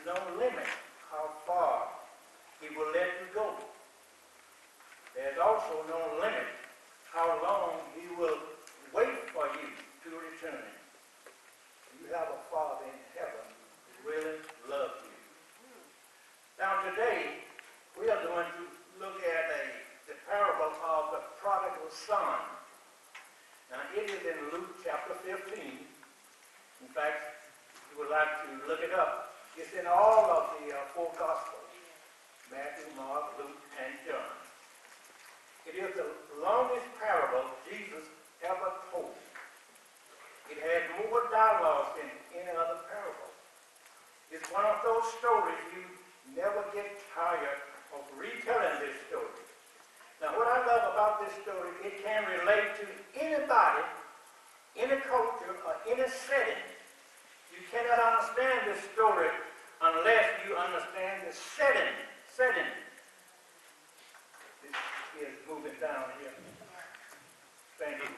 no limit how far he will let you go. There's also no limit how long he will wait for you to return. You have a Father in heaven who really loves you. Now today, we are going to look at the parable of the prodigal son. Now it is in Luke chapter 15. In fact, if you would like to look it up, it's in all of the four Gospels: Matthew, Mark, Luke, and John. It is the longest parable Jesus ever told. It has more dialogue than any other parable. It's one of those stories you never get tired of retelling this story. Now, what I love about this story, it can relate to anybody, any culture, or any setting. You cannot understand this story unless you understand the setting. This is moving down here. Thank you.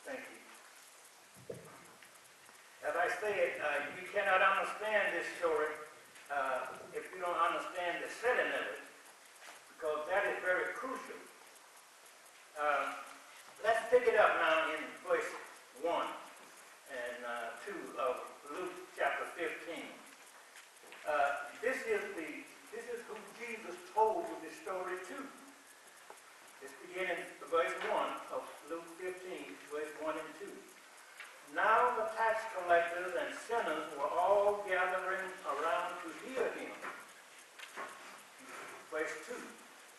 Thank you. As I said, you cannot understand this story if you don't understand the setting of it, because that is very crucial. Let's pick it up now in verse 1 and 2 of Luke chapter 15. This is who Jesus told this story to. It's beginning verse 1 of Luke 15, verse 1 and 2. Now the tax collectors and sinners were all gathering around to hear him. Verse 2.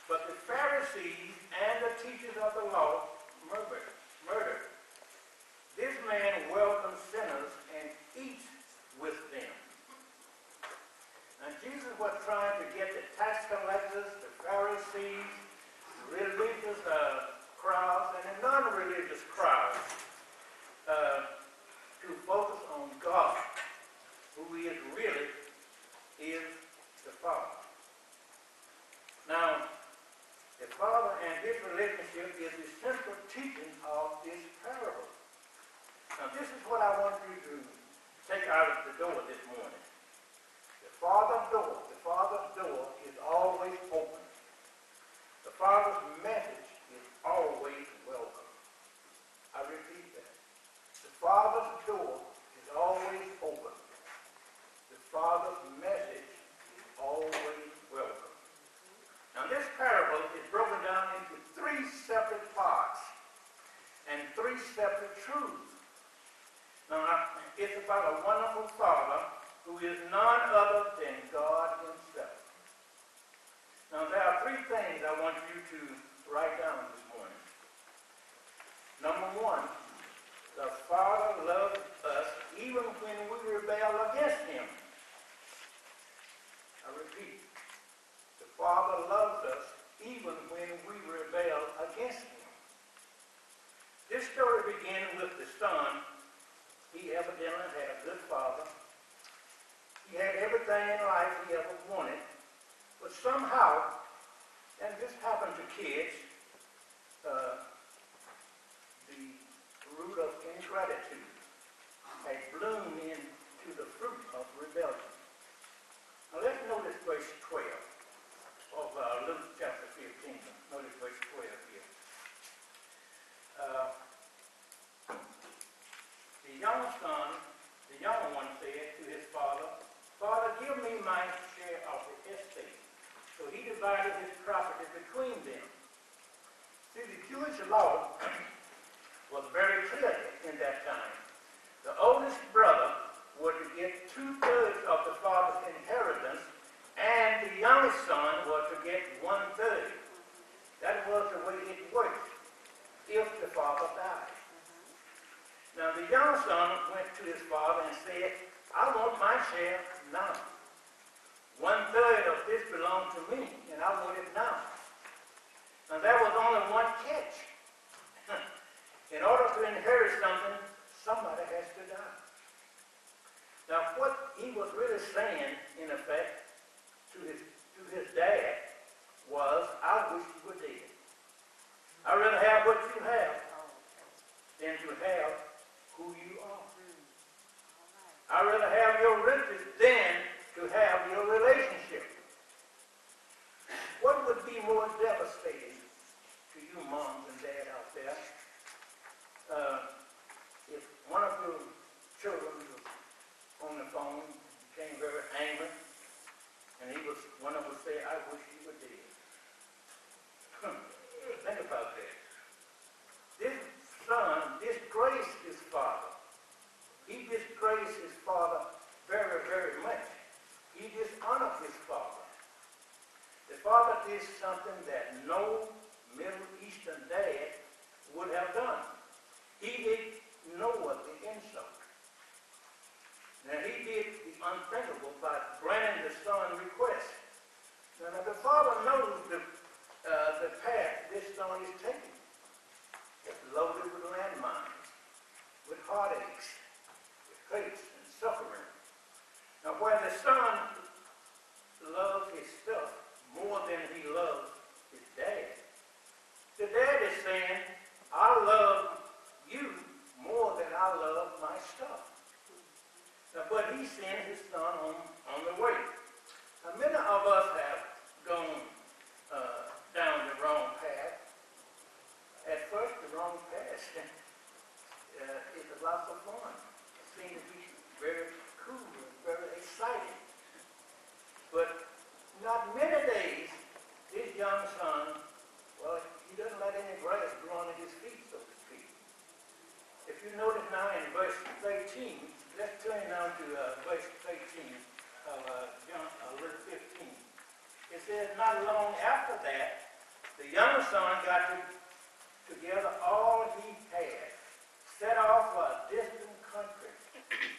But the Pharisees and the teachers of the law murdered. This man welcomes sinners and eats with them. And Jesus was trying to get the tax collectors, the Pharisees, the religious crowds, and the non-religious crowds to focus on God, who really is the Father. Now, the Father and his relationship is the central teaching of this parable. Now, this is what I want you to take out of the door this morning. The Father's door is always open. The Father's message is always welcome. I repeat that. The Father's door is always open. The Father's message is always welcome. Now this parable is broken down into 3 separate parts and 3 separate truths. Now it's about a wonderful Father who is none other than God himself. Now there are 3 things I want you to write down this morning. Number 1, the Father loves us even when we rebel against him. I repeat, the Father loves us even when we rebel against him. This story begins with the son. He evidently had a good father. He had everything in life he ever wanted. But somehow, and this happened to kids, the root of ingratitude had bloomed into the fruit of rebellion. Now let's notice verse 12 of Luke chapter 15. Notice verse 12 here. The younger one said to his father, Father, give me my share of the estate. So he divided his property between them. See, the Jewish law was very clear in that time. The oldest brother would get 2/3 of the father's inheritance, and the youngest son was to get 1/3. That was the way it worked if the father died. Now the young son went to his father and said, I want my share now. 1/3 of this belongs to me, and I want it now. Now there was only one catch. In order to inherit something, somebody has to die. Now what he was really saying, in effect, to his dad was, I wish you were dead. I'd rather have what you have than to have who you are. I'd rather have your riches much. He dishonored his father. The father did something that no Middle Eastern dad would have done. He ignored the insult. Now, he did the unthinkable by granting the son's request. Now, the father knows the path this son is taking. It's loaded with landmines, with heartaches, with hurts and suffering. Now, where the son loves his stuff more than he loves his dad, the dad is saying, I love you more than I love my stuff. Now, but he sent his son on the way. Now, many of us have gone down the wrong path. At first, the wrong path is a lot of fun. It seems to be very cool and very exciting. But not many days, this young son, well, he doesn't let any grass grow under his feet, so to speak. If you notice now in verse 13, let's turn now to verse 13 of verse 15. It says, not long after that, the younger son got together all he had, set off for a distant country,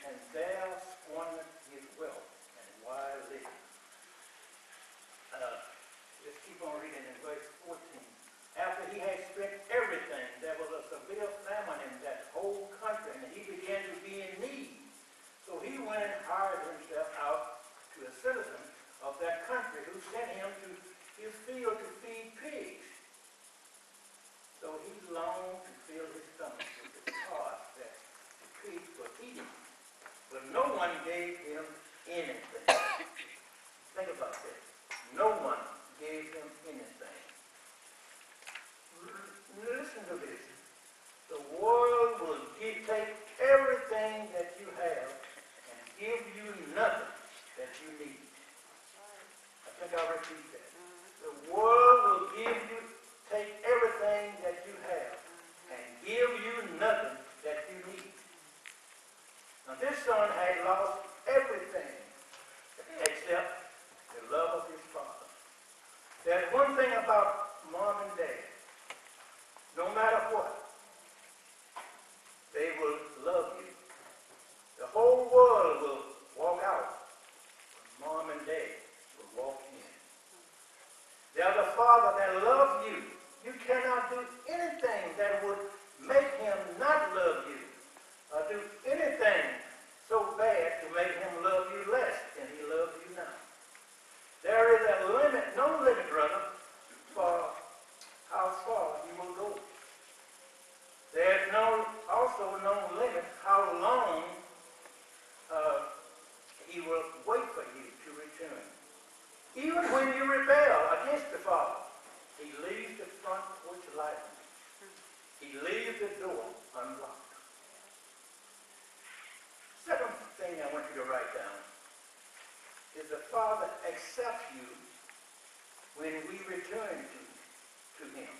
and there squandered his wealth and wild living. Let's keep on reading in verse 14. After he had spent everything, there was a severe famine in that whole country, and he began to be in need. So he went and hired himself out to a citizen of that country who sent him to his field to feed pigs. So he longed to fill his stomach with the parts that the pigs were eating. But no one gave him anything. Think about that. No one gave him anything. Listen to this. The world will take everything that you have and give you nothing that you need. I think I'll repeat that. The world will take everything that you have and give you nothing that you need. Now this son had lost everything except the love of his father. There's one thing about mom and dad. No matter what, they will love you. The whole world will walk out, but mom and dad will walk in. They're the father that loves you. You cannot do anything that would make him not love you, or do anything so bad to make him love you less than he loves you now. There is a limit, no limit, brother, for how far he will go. There's also no limit how long he will wait for you to return. Even when you rebel against the Father, he leaves the front porch light. He leaves the door unlocked. Second thing I want you to write down is the Father accepts you when we return to him.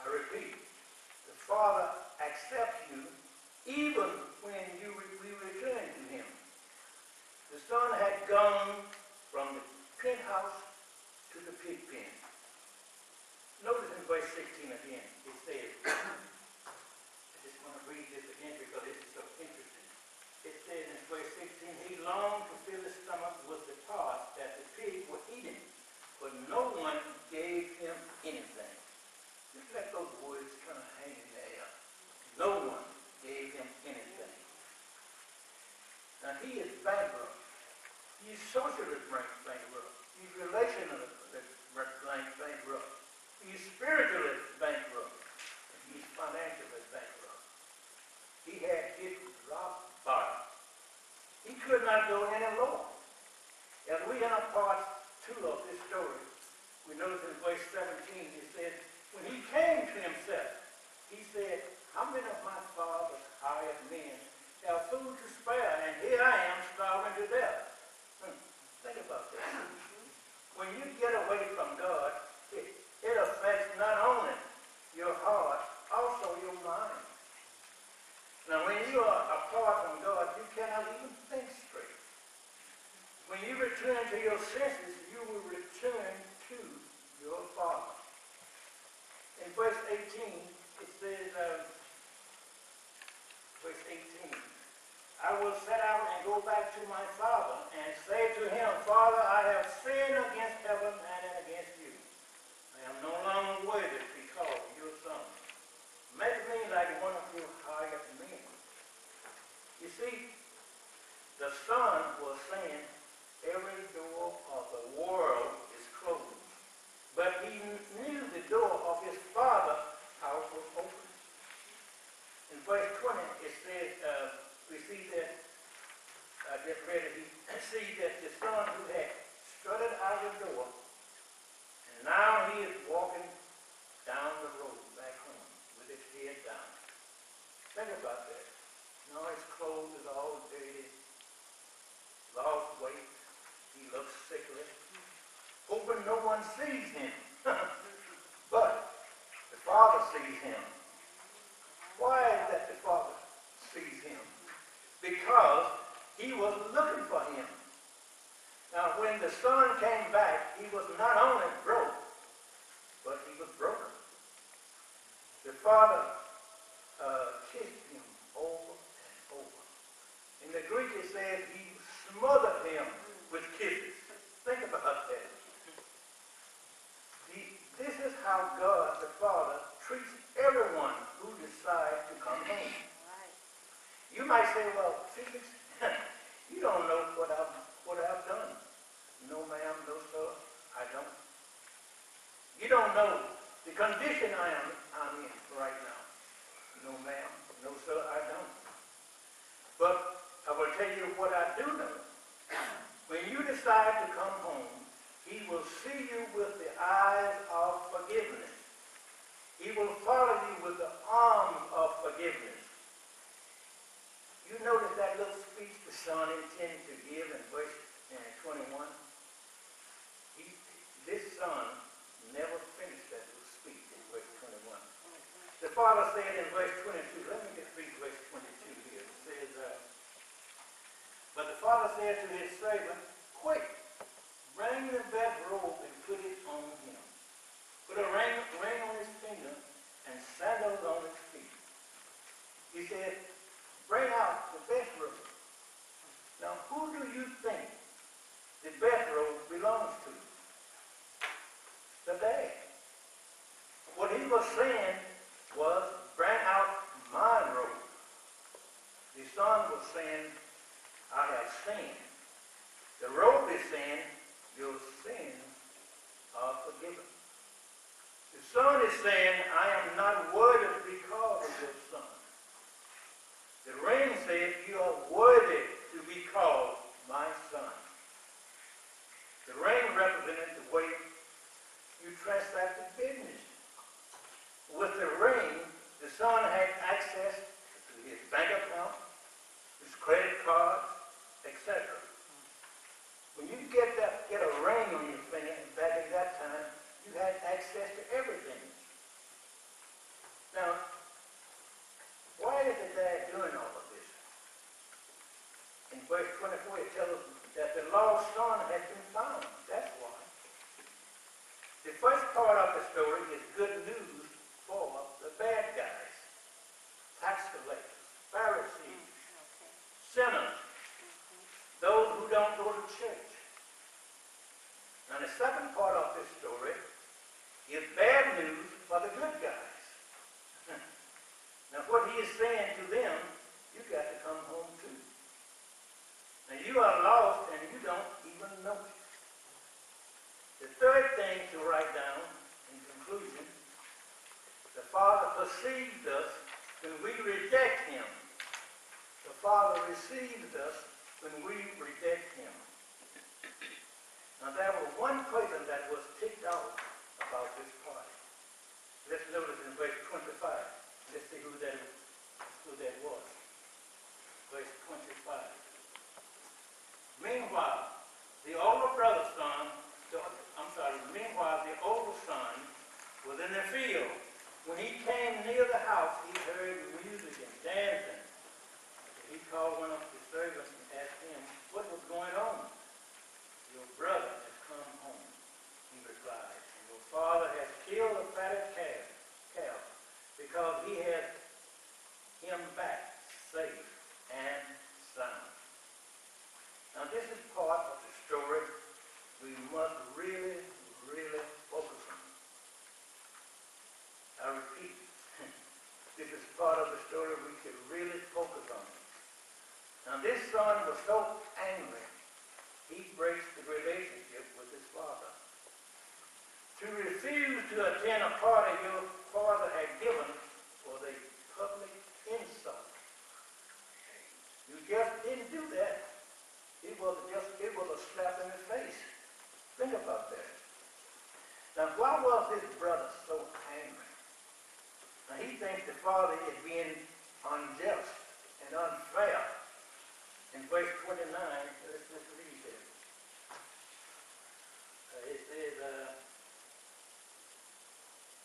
I repeat, the Father accepts you even when we return to him. The son had gone from the penthouse to the pig pen. Notice in verse 16 again, it says, I just want to read this again because this is so interesting. It says in verse 16, he longed to fill his stomach with the parts that the pigs were eating, but no one gave him anything. Just let those words kind of hang in the air. No one gave him anything. Now he is bankrupt. He's socially bankrupt. He's relationally bankrupt. He's spiritually bankrupt. He's financially bankrupt. He had hit rock bottom. He could not go any lower. As we enter part 2 of this story, we notice in verse 17, it says, when he came to himself, he said, how many of my father's hired men have food to spare, and here I am starving to death? Think about that. When you get away from God, it affects not only your heart, also your mind. Now, when you are apart from God, you cannot even think straight. you return to your senses, you will return to your Father. In verse 18, it says, verse 18, I will set out and go back to my father and say to him, Father, I have sinned against heaven and against you. I am no longer worthy to be called your son. Make me like one of your hired men. You see, the son was saying every door of the world is closed. But he knew the door of his father's house was open. In verse 20, it says, we see that, I just read it, we see that the son who had strutted out the door, and now he is walking down the road back home with his head down. Think about that. Now his clothes is all dirty, lost weight, he looks sickly, hoping no one sees him. But the father sees him. Why is that the father sees him? Because he was looking for him. Now, when the son came back, he was not only broke, but he was broken. The father kissed him over and over. In the Greek, it says he smothered him with kisses. Think about that. This is how God, the Father, treats everyone who decides to come home. You might say, well, Felix, you don't know what I've done. No, ma'am, no, sir, I don't. You don't know the condition I'm in right now. No, ma'am, no, sir, I don't. But I will tell you what I do know. When you decide to come home, he will see you with the eyes of forgiveness. He will follow you with the arms of forgiveness. You notice that little speech the son intended to give in verse 21? This son never finished that little speech in verse 21. The father said in verse 22, let me just read verse 22 here. It says, but the father said to his servant, quick, bring the best robe and put it on him. Put a ring on his finger and sandals on his feet. He said, bring out the best robe. Now, who do you think the best robe belongs to? The dad. What he was saying was, bring out my robe. The son was saying, I have sinned. The robe is saying, your sins are forgiven. The son is saying, I am not worthy to be called your son. The ring says, you are worthy to be called my son. The ring represented the way you transacted business. With the ring, the son had access to his bank account, his credit cards, etc. When you get a ring on your finger, back at that time, you had access to everything. Now, why is the dad doing all of this? In verse 24, it tells us that the lost son had been found. That's why. The first part of the story is good news for the bad guys, tax collectors, Pharisees, sinners, those who don't go to church. Now the second part of this story is bad news for the good guys. Now what he is saying to them, you got to come home too. Now you are lost and you don't even know it. The third thing to write down in conclusion, the Father perceives us when we reject him. The Father receives us when we reject him. Now there was one person that was ticked off about this party. Let's notice in verse 25. Let's see who that was. Verse 25. Meanwhile, the older son was in the field. When he came near the house, he heard music and dancing. He called one of the servants and asked him what was going on. this is part of the story we must really, really focus on. I repeat, this is part of the story we should really focus on. Now this son was so angry, he breaks the relationship with his father. To refuse to attend a party your father had given was a public insult. You just didn't do that. It was a slap in the face. Think about that. Now, why was his brother so angry? Now, he thinks the father is being unjust and unfair. In verse 29, let's just read it. It says,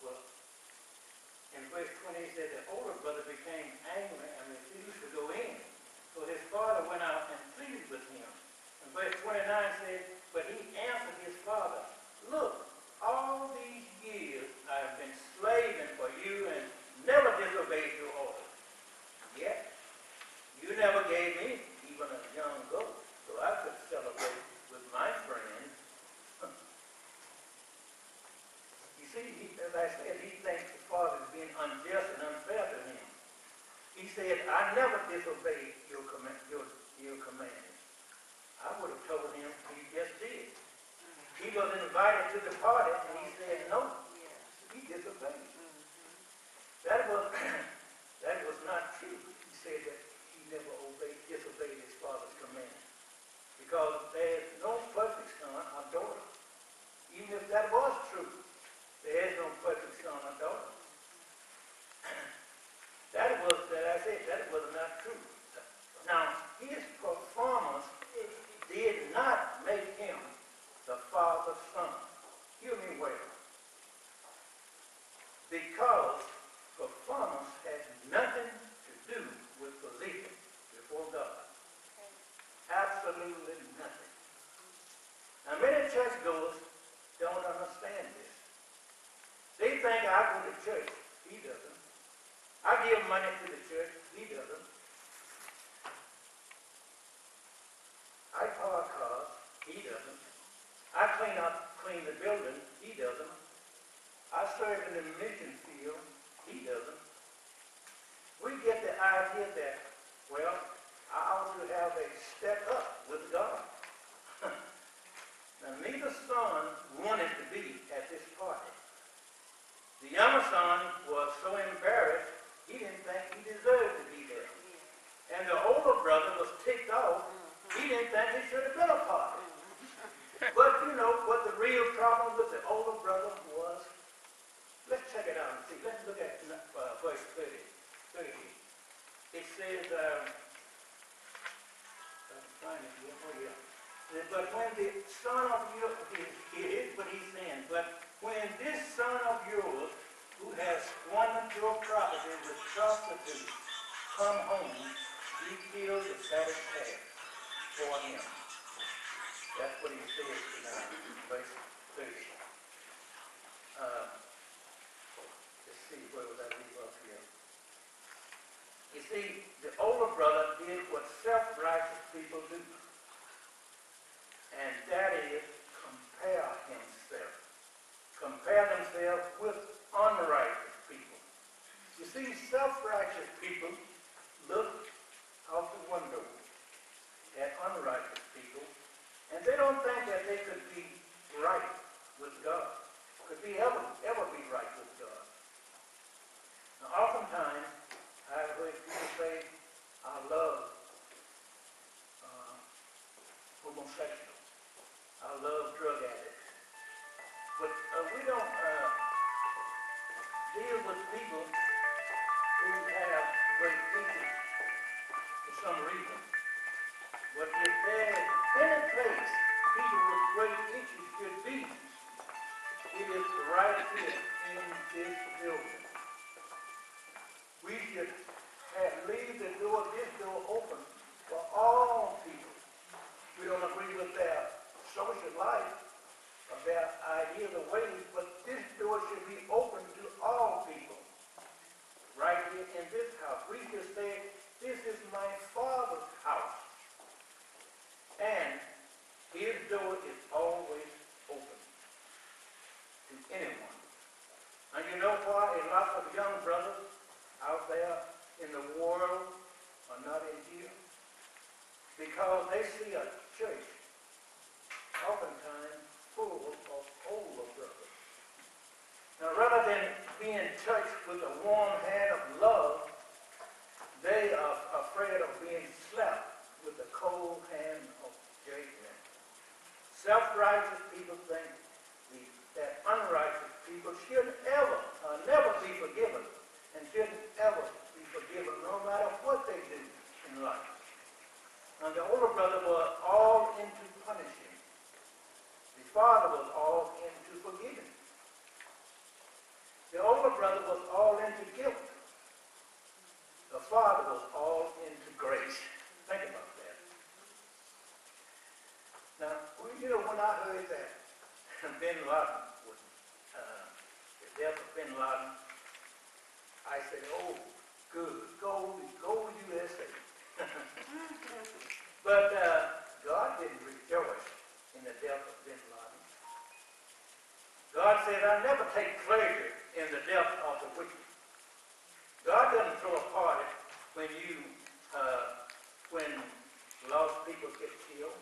well, in verse 20, it says, the older brother became angry and refused to go in. So his father went out and pleaded with him. And verse 29 says, but he answered his father, look, all these years I have been slaving for you and never disobeyed your orders. Yet, you never gave me even a young goat, so I could celebrate with my friends. You see, as I said, he thinks the father is being unjust and unfair to him. He said, I never disobeyed your command. I would have told him he just did. He was invited to the party and he said no. He disobeyed. That was not true. He said that he never disobeyed his father's command. Because there is no perfect son or daughter. Even if that was true, there is no perfect son or daughter. That was not true. Now, his performance did not make him the father's son. Hear me well. Because performance has nothing to do with position before God. Absolutely nothing. Now, many churchgoers don't understand this. They think I go to church. He doesn't. I give money to the church. He doesn't. I park cars. He doesn't. I clean the building. He doesn't. I serve in the mission field. He doesn't. We get the idea that, well, I ought to have a step up with God. Now, neither son wanted to be at this party. The younger son was so embarrassed, he didn't think he deserved to be there. And the older brother was ticked off. He didn't think he should have been a part. But you know what the real problem with the older brother was? Let's check it out and see. Let's look at verse 30. It says, but when the son of yours, here's what he's saying, but when this son of yours, who has squandered your property with prostitutes, come home, you kill the fattest calf for him. That's what he says tonight, verse 30. Let's see, where was I leave up here? You see, the older brother did what self-righteous people do. And that is compare himself. Compare themselves with unrighteous people. You see, self-righteous people look out the window at unrighteous people, and they don't think that they could be right with God, could ever be right with God. Now, oftentimes, I've heard people say, I love homosexuals. I love drug addicts. But we don't deal with people who have great issues for some reason. But if there's any place people with great issues should be, it is right here in this building. We should leave this door open for all people. We don't agree with their social life, or their ideas or ways, but this door should be open to all people. Right here in this house. We should say, this is my Father's house. And in the world are not in here because they see a church oftentimes full of older brothers. Now, rather than be in touch with the warm hand of love, they are afraid of being slapped with the cold hand of judgment. Self-righteous people think that unrighteous people should never be forgiven, and shouldn't ever be forgiven no matter what they do in life. And the older brother was all into punishing. The father was all into forgiving. The older brother was all into guilt. The father was all into grace. Think about that. Now, when I heard that Bin Laden, the death of Bin Laden, I said, oh, good, go USA. But God didn't rejoice in the death of Bin Laden. God said, I never take pleasure in the death of the wicked. God doesn't throw a party when lost people get killed.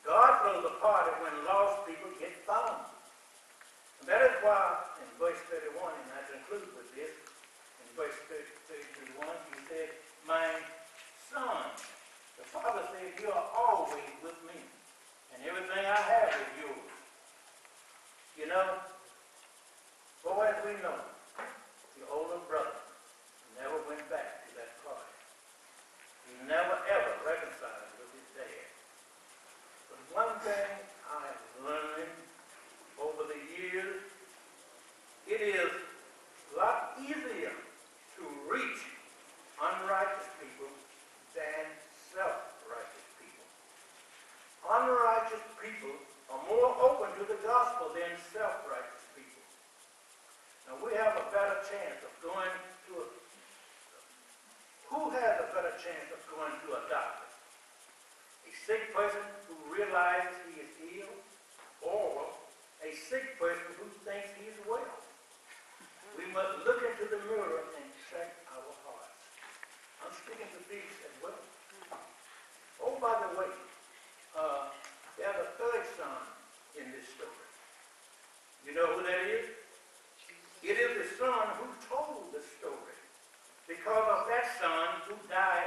God throws a party when lost people get found. And that is why in verse 31, and I conclude with this, in verse 31, he said, my son, the father said, you are always with me, and everything I have is yours. You know, for as we know, the older brother never went back to that party. He never ever reconciled with his dad. But one thing I have learned over the years, it is a lot easier to reach unrighteous people than self-righteous people. Unrighteous people are more open to the gospel than self-righteous people. Now we have a better chance of going to who has a better chance of going to a doctor? A sick person who realizes he is ill, or a sick person who thinks he is well? We must look into the mirror and check our hearts. I'm speaking to these as well. Oh, by the way, there's a third son in this story. You know who that is? It is the son who told the story, because of that son who died